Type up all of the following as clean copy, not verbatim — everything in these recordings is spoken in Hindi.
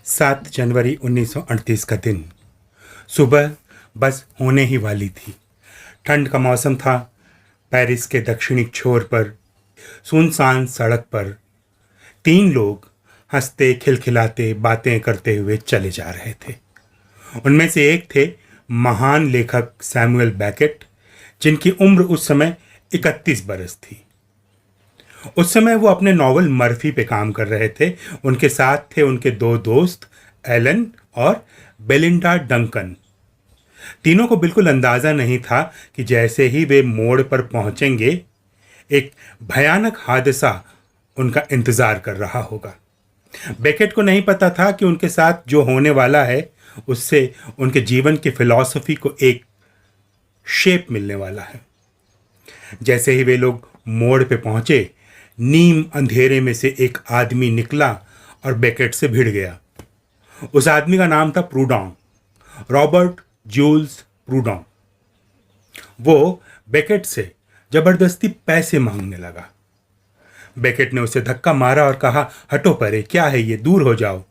7 जनवरी 1938 का दिन। सुबह बस होने ही वाली थी। ठंड का मौसम था। पेरिस के दक्षिणी छोर पर सुनसान सड़क पर 3 लोग हंसते खिलखिलाते बातें करते हुए चले जा रहे थे। उनमें से एक थे महान लेखक सैमुअल बेकेट, जिनकी उम्र उस समय 31 बरस थी। उस समय वो अपने नॉवल मर्फी पे काम कर रहे थे। उनके साथ थे उनके 2 दोस्त, एलन और बेलिंडा डंकन। तीनों को बिल्कुल अंदाजा नहीं था कि जैसे ही वे मोड़ पर पहुंचेंगे, एक भयानक हादसा उनका इंतजार कर रहा होगा। बेकेट को नहीं पता था कि उनके साथ जो होने वाला है उससे उनके जीवन की फिलॉसफी को एक शेप मिलने वाला है। जैसे ही वे लोग मोड़ पे पहुंचे, नीम अंधेरे में से एक आदमी निकला और बेकेट से भिड़ गया। उस आदमी का नाम था प्रूडॉन, रॉबर्ट जूल्स प्रूडॉन। वो बेकेट से जबरदस्ती पैसे मांगने लगा। बेकेट ने उसे धक्का मारा और कहा, हटो परे, क्या है ये, दूर हो जाओ।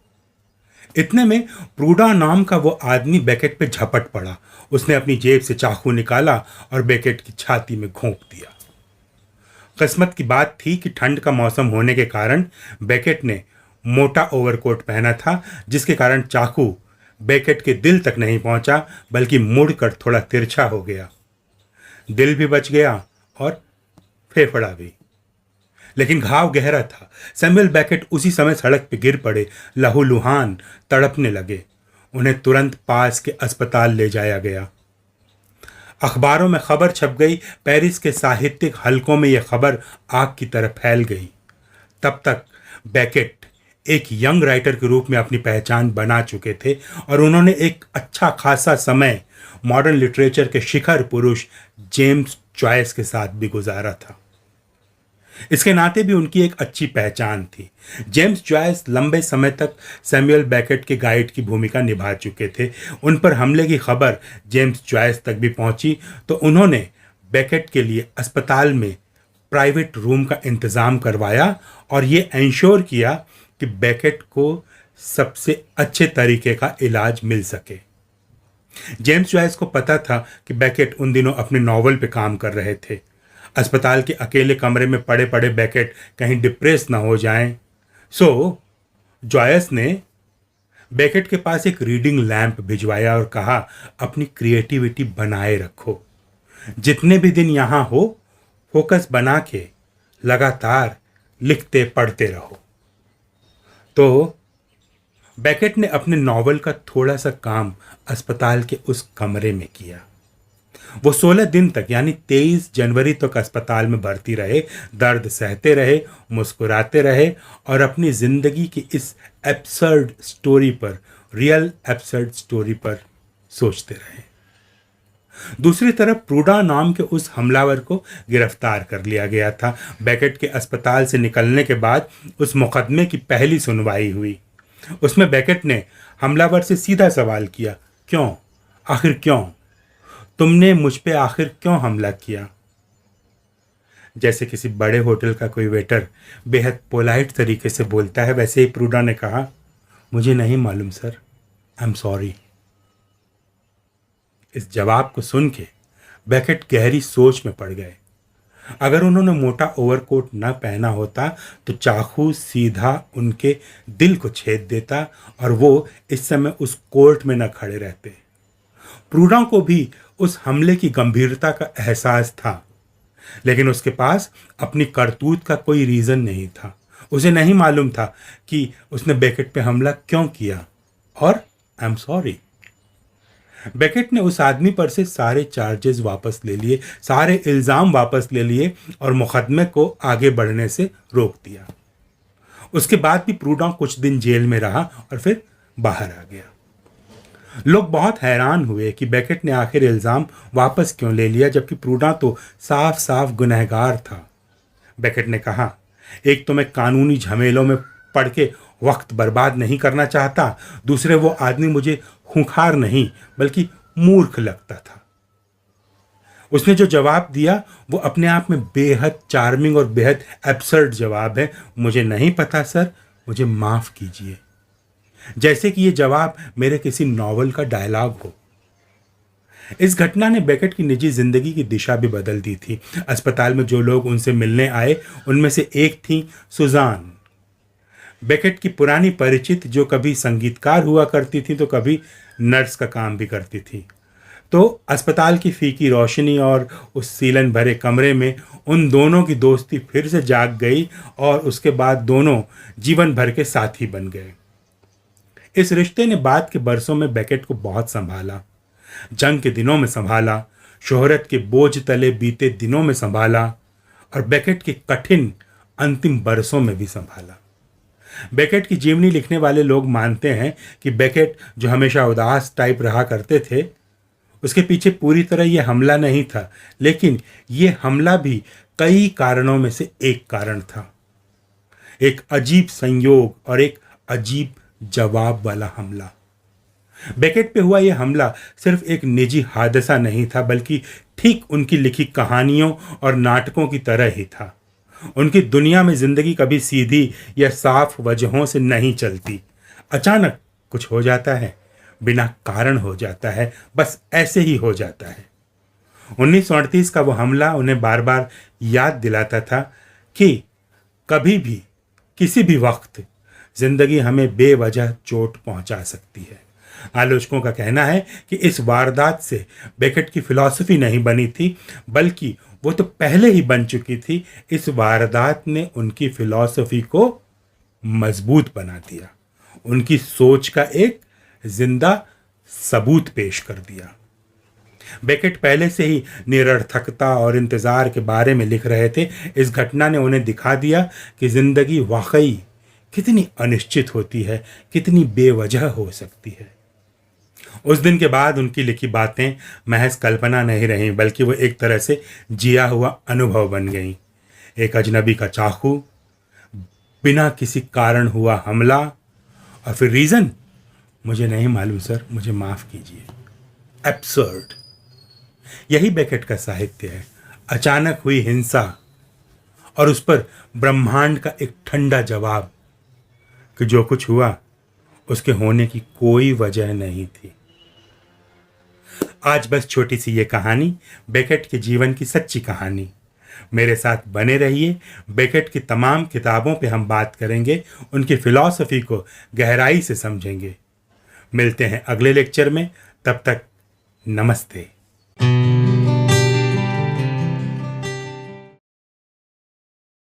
इतने में प्रूडा नाम का वो आदमी बेकेट पे झपट पड़ा। उसने अपनी जेब से चाकू निकाला और बेकेट की छाती में घोंप दिया। किस्मत की बात थी कि ठंड का मौसम होने के कारण बेकेट ने मोटा ओवरकोट पहना था, जिसके कारण चाकू बेकेट के दिल तक नहीं पहुंचा, बल्कि मुड़कर थोड़ा तिरछा हो गया। दिल भी बच गया और फेफड़ा भी, लेकिन घाव गहरा था। सैमुअल बेकेट उसी समय सड़क पर गिर पड़े, लहूलुहान तड़पने लगे। उन्हें तुरंत पास के अस्पताल ले जाया गया। अखबारों में खबर छप गई। पेरिस के साहित्यिक हलकों में यह खबर आग की तरह फैल गई। तब तक बेकेट एक यंग राइटर के रूप में अपनी पहचान बना चुके थे और उन्होंने एक अच्छा खासा समय मॉडर्न लिटरेचर के शिखर पुरुष जेम्स जॉयस के साथ भी गुजारा था। इसके नाते भी उनकी एक अच्छी पहचान थी। जेम्स जॉयस लंबे समय तक सैमुअल बेकेट के गाइड की भूमिका निभा चुके थे। उन पर हमले की खबर जेम्स जॉयस तक भी पहुंची तो उन्होंने बेकेट के लिए अस्पताल में प्राइवेट रूम का इंतज़ाम करवाया और ये इंश्योर किया कि बेकेट को सबसे अच्छे तरीके का इलाज मिल सके। जेम्स जॉयस को पता था कि बेकेट उन दिनों अपने नॉवल पे काम कर रहे थे। अस्पताल के अकेले कमरे में पड़े पड़े बेकेट कहीं डिप्रेस ना हो जाएं। सो जॉयस ने बेकेट के पास एक रीडिंग लैंप भिजवाया और कहा, अपनी क्रिएटिविटी बनाए रखो। जितने भी दिन यहाँ हो, फोकस बना के लगातार लिखते पढ़ते रहो। तो बेकेट ने अपने नॉवल का थोड़ा सा काम अस्पताल के उस कमरे में किया। वो 16 दिन तक यानी 23 जनवरी तक अस्पताल में भर्ती रहे, दर्द सहते रहे, मुस्कुराते रहे और अपनी जिंदगी की इस एब्सर्ड स्टोरी पर, रियल एब्सर्ड स्टोरी पर सोचते रहे। दूसरी तरफ प्रूडा नाम के उस हमलावर को गिरफ्तार कर लिया गया था। बेकेट के अस्पताल से निकलने के बाद उस मुकदमे की पहली सुनवाई हुई। उसमें बेकेट ने हमलावर से सीधा सवाल किया, क्यों, आखिर क्यों, तुमने मुझ पे आखिर क्यों हमला किया। जैसे किसी बड़े होटल का कोई वेटर बेहद पोलाइट तरीके से बोलता है, वैसे ही प्रूडा ने कहा, मुझे नहीं मालूम सर, आई एम सॉरी। इस जवाब को सुन के बेकेट गहरी सोच में पड़ गए। अगर उन्होंने मोटा ओवरकोट न पहना होता तो चाकू सीधा उनके दिल को छेद देता और वो इस समय उस कोर्ट में न खड़े रहते। प्रूडा को भी उस हमले की गंभीरता का एहसास था, लेकिन उसके पास अपनी करतूत का कोई रीज़न नहीं था। उसे नहीं मालूम था कि उसने बेकेट पे हमला क्यों किया और आई एम सॉरी। बेकेट ने उस आदमी पर से सारे चार्जेस वापस ले लिए, सारे इल्ज़ाम वापस ले लिए और मुकदमे को आगे बढ़ने से रोक दिया। उसके बाद भी प्रूडा कुछ दिन जेल में रहा और फिर बाहर आ गया। लोग बहुत हैरान हुए कि बेकेट ने आखिर इल्ज़ाम वापस क्यों ले लिया, जबकि प्रूडा तो साफ साफ गुनहगार था। बेकेट ने कहा, एक तो मैं कानूनी झमेलों में पड़ के वक्त बर्बाद नहीं करना चाहता, दूसरे वो आदमी मुझे खूंखार नहीं बल्कि मूर्ख लगता था। उसने जो जवाब दिया वो अपने आप में बेहद चार्मिंग और बेहद एब्सर्ड जवाब है, मुझे नहीं पता सर, मुझे माफ़ कीजिए। जैसे कि ये जवाब मेरे किसी नॉवल का डायलॉग हो। इस घटना ने बेकेट की निजी जिंदगी की दिशा भी बदल दी थी। अस्पताल में जो लोग उनसे मिलने आए उनमें से एक थी सुजान, बेकेट की पुरानी परिचित, जो कभी संगीतकार हुआ करती थी तो कभी नर्स का काम भी करती थी। तो अस्पताल की फीकी रोशनी और उस सीलन भरे कमरे में उन दोनों की दोस्ती फिर से जाग गई और उसके बाद दोनों जीवन भर के साथी बन गए। इस रिश्ते ने बाद के बरसों में बेकेट को बहुत संभाला। जंग के दिनों में संभाला, शोहरत के बोझ तले बीते दिनों में संभाला और बेकेट के कठिन अंतिम बरसों में भी संभाला। बेकेट की जीवनी लिखने वाले लोग मानते हैं कि बेकेट, जो हमेशा उदास टाइप रहा करते थे, उसके पीछे पूरी तरह यह हमला नहीं था, लेकिन यह हमला भी कई कारणों में से एक कारण था। एक अजीब संयोग और एक अजीब जवाब वाला हमला। बेकेट पे हुआ यह हमला सिर्फ एक निजी हादसा नहीं था, बल्कि ठीक उनकी लिखी कहानियों और नाटकों की तरह ही था। उनकी दुनिया में जिंदगी कभी सीधी या साफ वजहों से नहीं चलती। अचानक कुछ हो जाता है, बिना कारण हो जाता है, बस ऐसे ही हो जाता है। 1938 का वो हमला उन्हें बार बार याद दिलाता था कि कभी भी, किसी भी वक्त जिंदगी हमें बेवजह चोट पहुंचा सकती है। आलोचकों का कहना है कि इस वारदात से बेकेट की फिलॉसफी नहीं बनी थी, बल्कि वो तो पहले ही बन चुकी थी। इस वारदात ने उनकी फिलॉसफी को मजबूत बना दिया, उनकी सोच का एक जिंदा सबूत पेश कर दिया। बेकेट पहले से ही निरर्थकता और इंतजार के बारे में लिख रहे थे। इस घटना ने उन्हें दिखा दिया कि जिंदगी वाकई कितनी अनिश्चित होती है, कितनी बेवजह हो सकती है। उस दिन के बाद उनकी लिखी बातें महज कल्पना नहीं रहीं, बल्कि वो एक तरह से जिया हुआ अनुभव बन गईं। एक अजनबी का चाकू, बिना किसी कारण हुआ हमला, और फिर रीज़न मुझे नहीं मालूम सर, मुझे माफ़ कीजिए। एब्सर्ड। यही बेकेट का साहित्य है। अचानक हुई हिंसा और उस पर ब्रह्मांड का एक ठंडा जवाब कि जो कुछ हुआ उसके होने की कोई वजह नहीं थी। आज बस छोटी सी ये कहानी, बेकेट के जीवन की सच्ची कहानी। मेरे साथ बने रहिए। बेकेट की तमाम किताबों पे हम बात करेंगे, उनकी फिलॉसफी को गहराई से समझेंगे। मिलते हैं अगले लेक्चर में, तब तक नमस्ते।